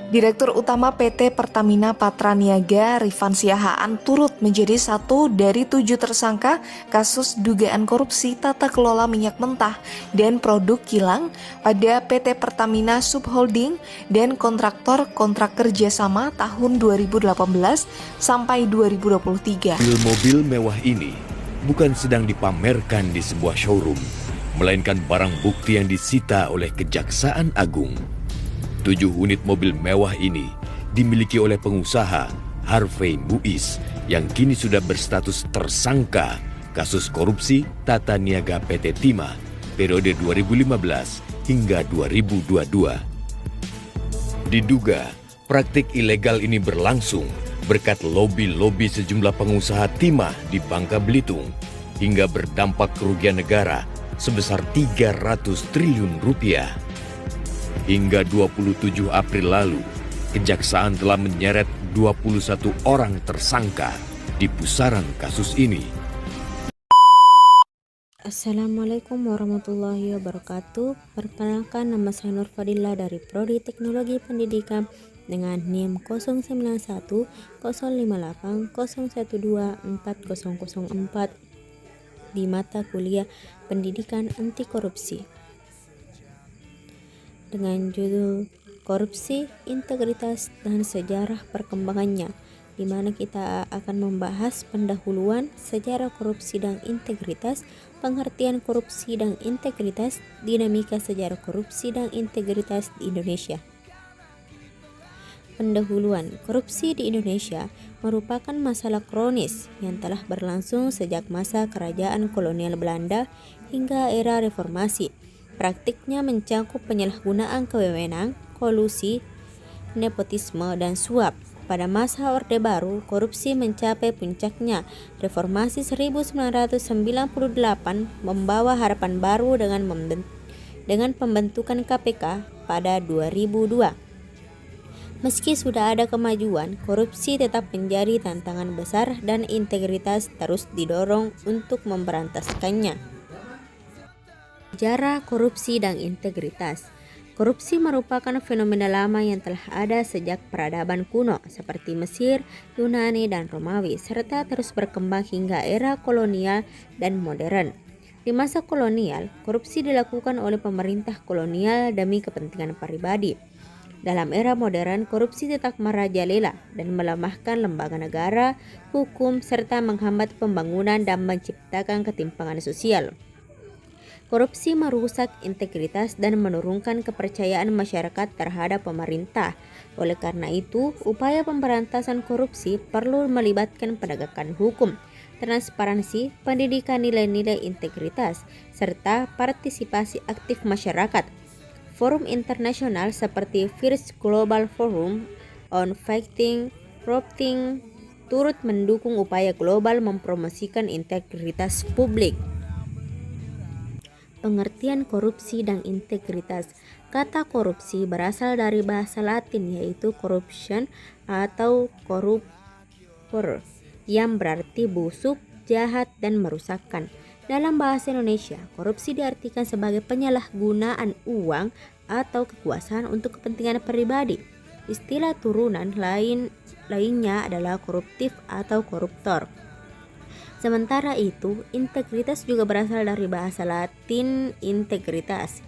Direktur Utama PT Pertamina Patraniaga Rifan Siahaan turut menjadi satu dari 7 tersangka kasus dugaan korupsi tata kelola minyak mentah dan produk kilang pada PT Pertamina Subholding dan kontraktor kontrak kerjasama tahun 2018 sampai 2023. Mobil mewah ini bukan sedang dipamerkan di sebuah showroom, melainkan barang bukti yang disita oleh Kejaksaan Agung. 7 unit mobil mewah ini dimiliki oleh pengusaha Harvey Muiz yang kini sudah berstatus tersangka kasus korupsi tata niaga PT Timah periode 2015 hingga 2022. Diduga praktik ilegal ini berlangsung berkat lobi-lobi sejumlah pengusaha timah di Bangka Belitung hingga berdampak kerugian negara sebesar 300 triliun rupiah. Hingga 27 April lalu, Kejaksaan telah menyeret 21 orang tersangka di pusaran kasus ini. Assalamualaikum warahmatullahi wabarakatuh. Perkenalkan, nama saya Nur Fadila dari Prodi Teknologi Pendidikan dengan NIM 091-058-012-4004 di mata kuliah Pendidikan Anti Korupsi dengan judul Korupsi, Integritas, dan Sejarah Perkembangannya, di mana kita akan membahas pendahuluan, sejarah korupsi dan integritas, pengertian korupsi dan integritas, dinamika sejarah korupsi dan integritas di Indonesia. Pendahuluan, korupsi di Indonesia merupakan masalah kronis yang telah berlangsung sejak masa kerajaan kolonial Belanda hingga era reformasi. Praktiknya mencakup penyalahgunaan kewenangan, kolusi, nepotisme, dan suap. Pada masa Orde Baru, korupsi mencapai puncaknya. Reformasi 1998 membawa harapan baru dengan pembentukan KPK pada 2002. Meski sudah ada kemajuan, korupsi tetap menjadi tantangan besar dan integritas terus didorong untuk memberantaskannya. Sejarah korupsi dan integritas. Korupsi merupakan fenomena lama yang telah ada sejak peradaban kuno seperti Mesir, Yunani, dan Romawi, serta terus berkembang hingga era kolonial dan modern. Di masa kolonial, korupsi dilakukan oleh pemerintah kolonial demi kepentingan pribadi. Dalam era modern, korupsi tetap merajalela dan melemahkan lembaga negara, hukum, serta menghambat pembangunan dan menciptakan ketimpangan sosial. Korupsi merusak integritas dan menurunkan kepercayaan masyarakat terhadap pemerintah. Oleh karena itu, upaya pemberantasan korupsi perlu melibatkan penegakan hukum, transparansi, pendidikan nilai-nilai integritas, serta partisipasi aktif masyarakat. Forum internasional seperti First Global Forum on Fighting Corruption turut mendukung upaya global mempromosikan integritas publik. Pengertian korupsi dan integritas. Kata korupsi berasal dari bahasa Latin yaitu corruption atau corrupere yang berarti busuk, jahat, dan merusakkan. Dalam bahasa Indonesia, korupsi diartikan sebagai penyalahgunaan uang atau kekuasaan untuk kepentingan pribadi. Istilah turunan lainnya adalah koruptif atau koruptor. Sementara itu, integritas juga berasal dari bahasa Latin integritas,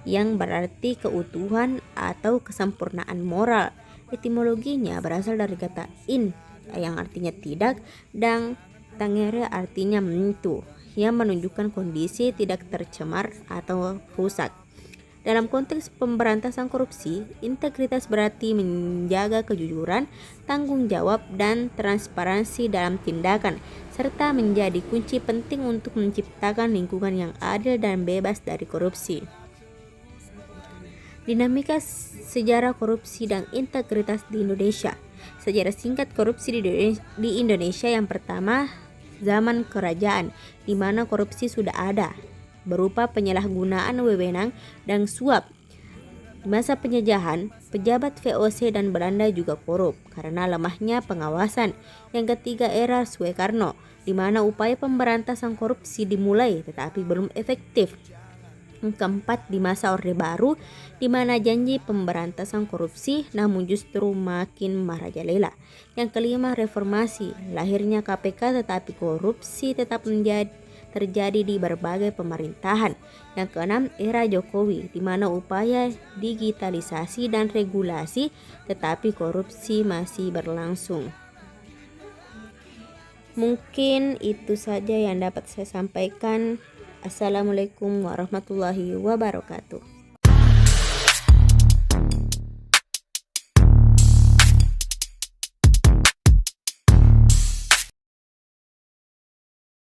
yang berarti keutuhan atau kesempurnaan moral. Etimologinya berasal dari kata in, yang artinya tidak, dan tangere artinya menyentuh, yang menunjukkan kondisi tidak tercemar atau rusak. Dalam konteks pemberantasan korupsi, integritas berarti menjaga kejujuran, tanggung jawab, dan transparansi dalam tindakan, serta menjadi kunci penting untuk menciptakan lingkungan yang adil dan bebas dari korupsi. Dinamika sejarah korupsi dan integritas di Indonesia. Sejarah singkat korupsi di Indonesia. Yang pertama, zaman kerajaan, di mana korupsi sudah ada, berupa penyalahgunaan wewenang dan suap. Di masa penjajahan, pejabat VOC dan Belanda juga korup karena lemahnya pengawasan. Yang ketiga, era Soekarno, di mana upaya pemberantasan korupsi dimulai tetapi belum efektif. Keempat, di masa Orde Baru, di mana janji pemberantasan korupsi namun justru makin merajalela. Yang kelima, reformasi, lahirnya KPK tetapi korupsi tetap terjadi di berbagai pemerintahan. Yang keenam, era Jokowi, di mana upaya digitalisasi dan regulasi tetapi korupsi masih berlangsung. Mungkin itu saja yang dapat saya sampaikan. Assalamualaikum warahmatullahi wabarakatuh.